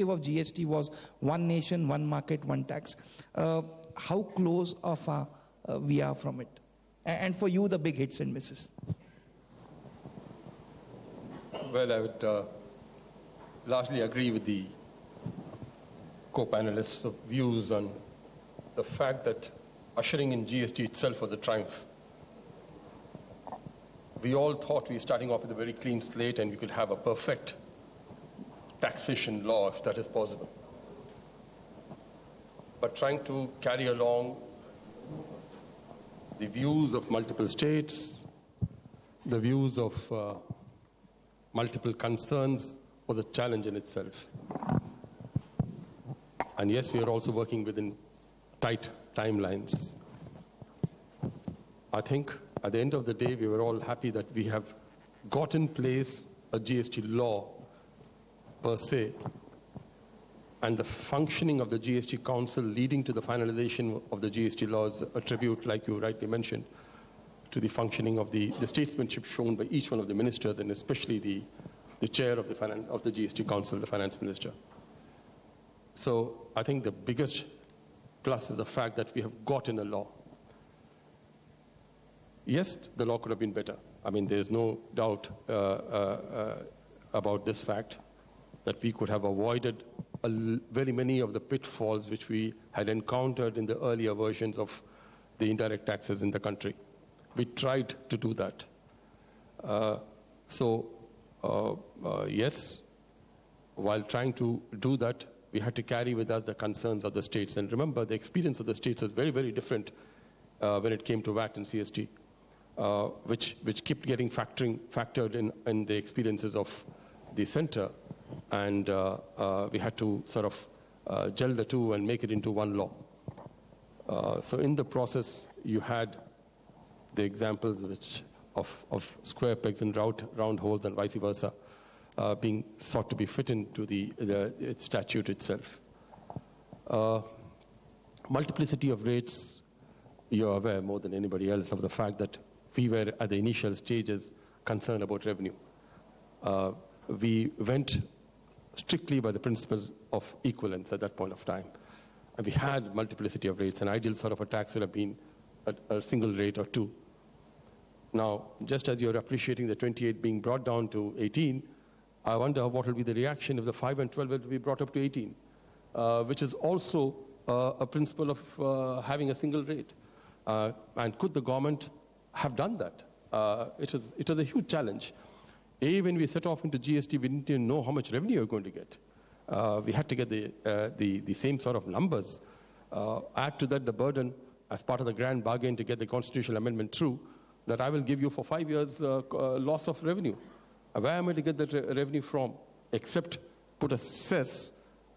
objective of GST was one nation, one market, one tax. How close or far we are from it? And for you, the big hits and misses. Well, I would largely agree with the co-panelists' views on the fact that ushering in GST itself was a triumph. We all thought we were starting off with a very clean slate and we could have a perfect taxation law if that is possible. But trying to carry along the views of multiple states, the views of multiple concerns was a challenge in itself. And yes, we are also working within tight timelines. I think at the end of the day, we were all happy that we have got in place a GST law per se, and the functioning of the GST Council leading to the finalization of the GST law is a tribute, like you rightly mentioned, to the functioning of the statesmanship shown by each one of the ministers, and especially the chair of the GST Council, the finance minister. So I think the biggest plus is the fact that we have gotten a law. Yes, the law could have been better. I mean, there's no doubt about this fact that we could have avoided very many of the pitfalls which we had encountered in the earlier versions of the indirect taxes in the country. We tried to do that. Yes, while trying to do that, we had to carry with us the concerns of the states. And remember, the experience of the states was very, very different when it came to VAT and CST, which kept getting factored in the experiences of the center. And we had to sort of gel the two and make it into one law. So in the process, you had the examples of square pegs and round holes and vice versa being sought to be fit into the statute itself. Multiplicity of rates, you're aware more than anybody else of the fact that we were at the initial stages concerned about revenue. We went strictly by the principles of equivalence at that point of time. And we had multiplicity of rates. An ideal sort of a tax would have been a single rate or two. Now, just as you're appreciating the 28 being brought down to 18, I wonder what will be the reaction if the 5 and 12 will be brought up to 18, which is also a principle of having a single rate. And could the government have done that? It was a huge challenge. When we set off into GST, we didn't even know how much revenue we're going to get. We had to get the same sort of numbers. Add to that the burden as part of the grand bargain to get the constitutional amendment through, that I will give you for 5 years loss of revenue. Where am I to get that revenue from? Except put a cess.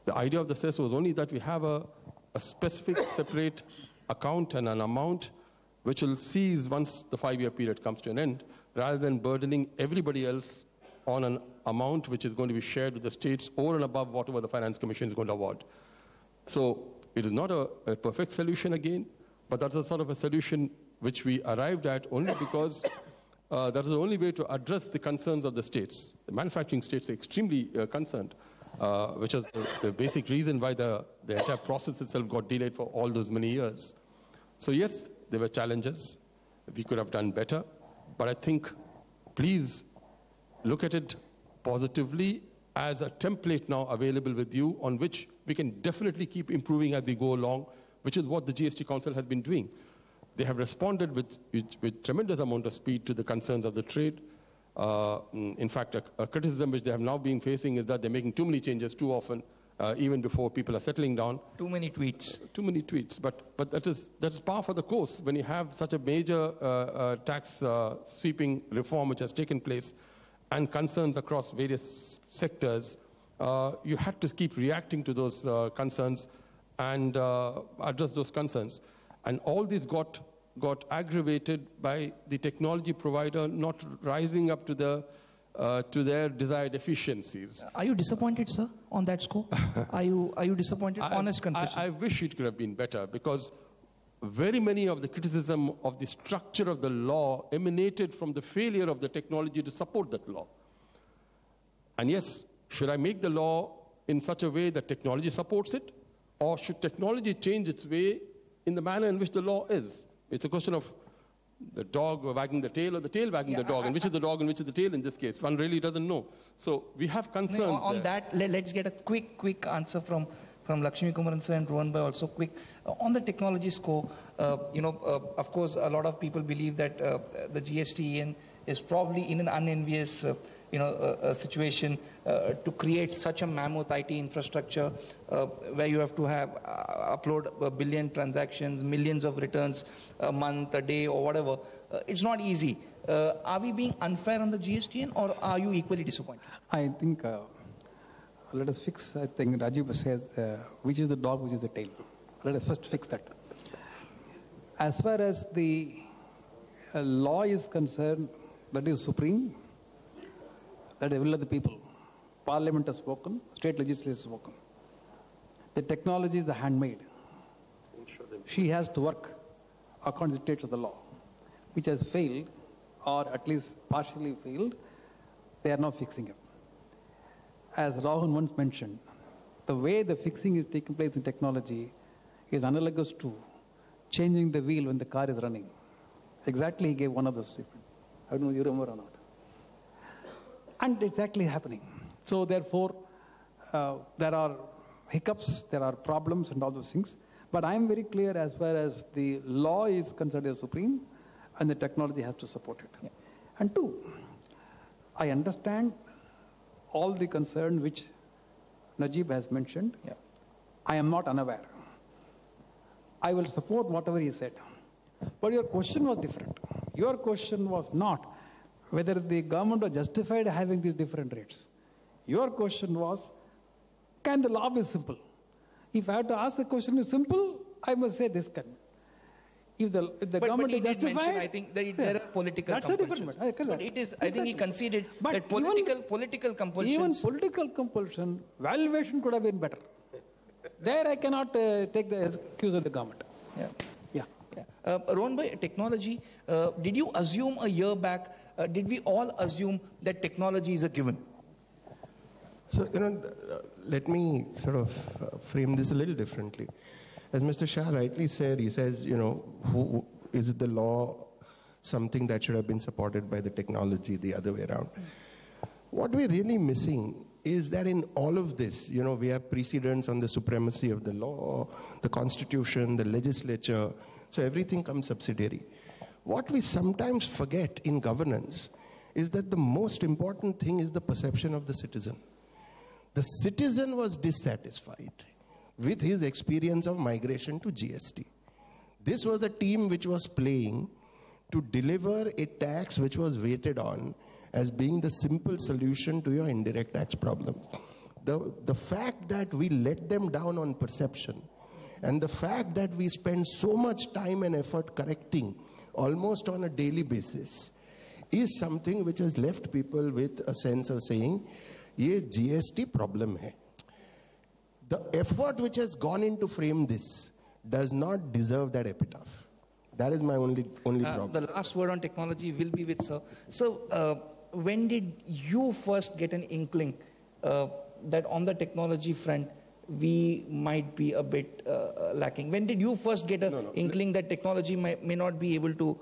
The idea of the cess was only that we have a specific separate account and an amount which will cease once the 5-year period comes to an end, rather than burdening everybody else on an amount which is going to be shared with the states over and above whatever the Finance Commission is going to award. So it is not a perfect solution again, but that's a sort of a solution which we arrived at only because that is the only way to address the concerns of the states. The manufacturing states are extremely concerned, which is the basic reason why the entire process itself got delayed for all those many years. So yes, there were challenges. We could have done better. But I think, please look at it positively as a template now available with you on which we can definitely keep improving as we go along, which is what the GST Council has been doing. They have responded with tremendous amount of speed to the concerns of the trade. In fact, a criticism which they have now been facing is that they're making too many changes too often, even before people are settling down. Too many tweets. Too many tweets. But that is par for the course when you have such a major tax sweeping reform which has taken place and concerns across various sectors. You had to keep reacting to those concerns and address those concerns. And all this got aggravated by the technology provider not rising up to their desired efficiencies. Are you disappointed, sir, on that score? Are you disappointed? Honest confession. I wish it could have been better, because very many of the criticism of the structure of the law emanated from the failure of the technology to support that law. And yes, should I make the law in such a way that technology supports it, or should technology change its way in the manner in which the law is? It's a question of the dog wagging the tail or the tail wagging the dog, and which is the dog and which is the tail in this case. One really doesn't know. So we have concerns on that. Let's get a quick answer from Lakshmikumaran sir and Rohan bhai also quick. On the technology score, of course, a lot of people believe that the GST is probably in an unenvious situation to create such a mammoth IT infrastructure where you have to have upload a billion transactions, millions of returns a month, a day, or whatever. It's not easy. Are we being unfair on the GST, or are you equally disappointed? I think let us fix. I think Najib says which is the dog, which is the tail. Let us first fix that. As far as the law is concerned, that is supreme. That is the will of the people. Parliament has spoken, state legislature has spoken. The technology is the handmaid. She has to work according to the dictates of the law, which has failed, or at least partially failed. They are now fixing it. As Rohan once mentioned, the way the fixing is taking place in technology is analogous to changing the wheel when the car is running. Exactly, he gave one of those statements. I don't know if you remember or not. And it's actually happening. So therefore, there are hiccups, there are problems and all those things. But I am very clear as far as the law is concerned as supreme, and the technology has to support it. Yeah. And two, I understand all the concern which Najib has mentioned. Yeah. I am not unaware. I will support whatever he said. But your question was different. Your question was not whether the government was justified having these different rates. Your question was, can the law be simple? If I have to ask the question is simple, I must say this can. If the government is justified, I think that there are political that's compulsions. A different but it is, I think he conceded that political compulsions. Even political compulsion, valuation could have been better. There I cannot take the excuse of the government. Yeah. Yeah. Rohan bhai, technology, did you assume a year back, did we all assume that technology is a given? So, let me sort of frame this a little differently. As Mr. Shah rightly said, he says, who is it the law something that should have been supported by the technology, the other way around? What we're really missing is that in all of this, we have precedents on the supremacy of the law, the constitution, the legislature, so everything comes subsidiary. What we sometimes forget in governance is that the most important thing is the perception of the citizen. The citizen was dissatisfied with his experience of migration to GST. This was a team which was playing to deliver a tax which was weighted on as being the simple solution to your indirect tax problem. The fact that we let them down on perception, and the fact that we spend so much time and effort correcting almost on a daily basis is something which has left people with a sense of saying, ye GST problem hai. The effort which has gone into frame this does not deserve that epitaph. That is my only problem. The last word on technology will be with sir. So, when did you first get an inkling that on the technology front we might be a bit lacking? When did you first get an inkling that technology may not be able to,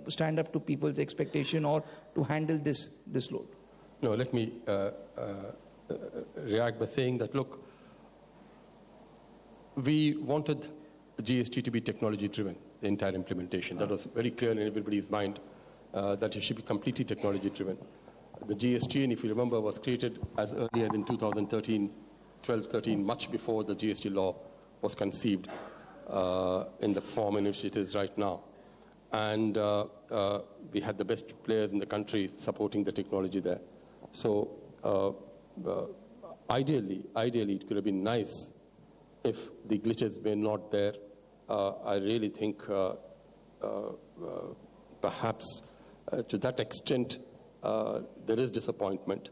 stand up to people's expectation or to handle this load? No, let me react by saying that, look, we wanted GST to be technology-driven, the entire implementation. That was very clear in everybody's mind, that it should be completely technology-driven. The GST, and if you remember, was created as early as in 2013, 12-13, much before the GST law was conceived in the form in which it is right now. And we had the best players in the country supporting the technology there. So ideally, it could have been nice if the glitches were not there. I really think perhaps to that extent there is disappointment.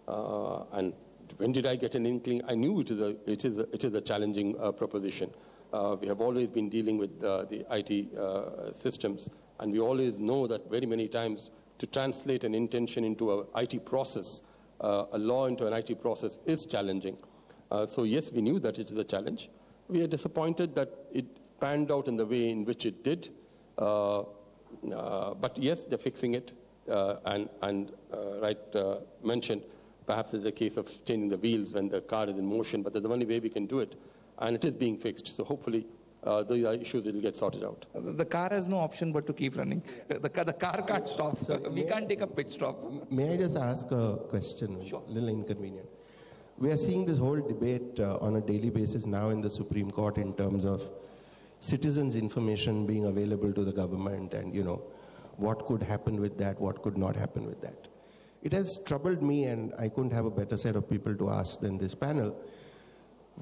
And when did I get an inkling? I knew it is a challenging proposition. We have always been dealing with the IT systems, and we always know that very many times to translate an intention into an IT process a law into an IT process is challenging. So yes, we knew that it is a challenge. We are disappointed that it panned out in the way in which it did. But yes, they're fixing it. Mentioned, perhaps it's a case of changing the wheels when the car is in motion, but that's the only way we can do it. And it is being fixed. So hopefully, those are issues that will get sorted out. The car has no option but to keep running. The car can't stop. We can't take a pit stop. May I just ask a question? Sure. A little inconvenient. We are seeing this whole debate on a daily basis now in the Supreme Court in terms of citizens' information being available to the government and, you know, what could happen with that, what could not happen with that. It has troubled me, and I couldn't have a better set of people to ask than this panel.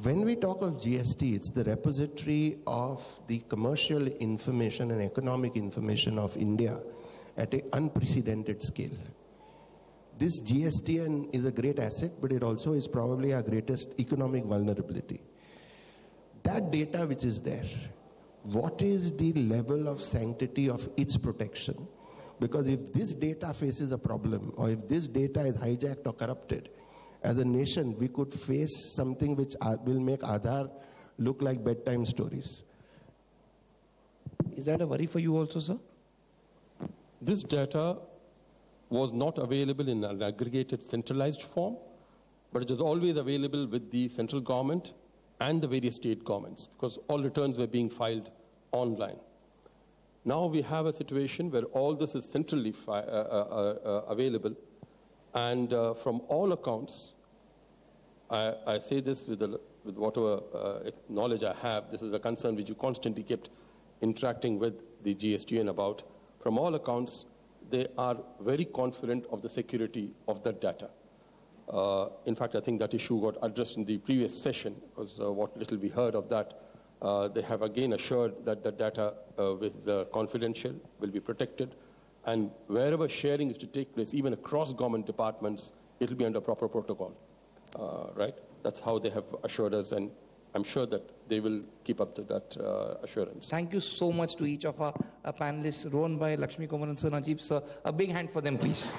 When we talk of GST, it's the repository of the commercial information and economic information of India at an unprecedented scale. This GST is a great asset, but it also is probably our greatest economic vulnerability. That data which is there, what is the level of sanctity of its protection? Because if this data faces a problem, or if this data is hijacked or corrupted, as a nation, we could face something which will make Aadhaar look like bedtime stories. Is that a worry for you also, sir? This data was not available in an aggregated centralized form, but it was always available with the central government and the various state governments, because all returns were being filed online. Now we have a situation where all this is centrally available, and from all accounts, I say this with whatever knowledge I have, this is a concern which you constantly kept interacting with the GSTN about. From all accounts, they are very confident of the security of that data. In fact, I think that issue got addressed in the previous session, because what little we heard of that, they have again assured that the data with confidential will be protected, and wherever sharing is to take place, even across government departments, it will be under proper protocol, right? That's how they have assured us, and I'm sure that they will keep up to that assurance. Thank you so much to each of our panelists, Rohan bhai, Lakshmikumaran sir, Najib sir. A big hand for them, please.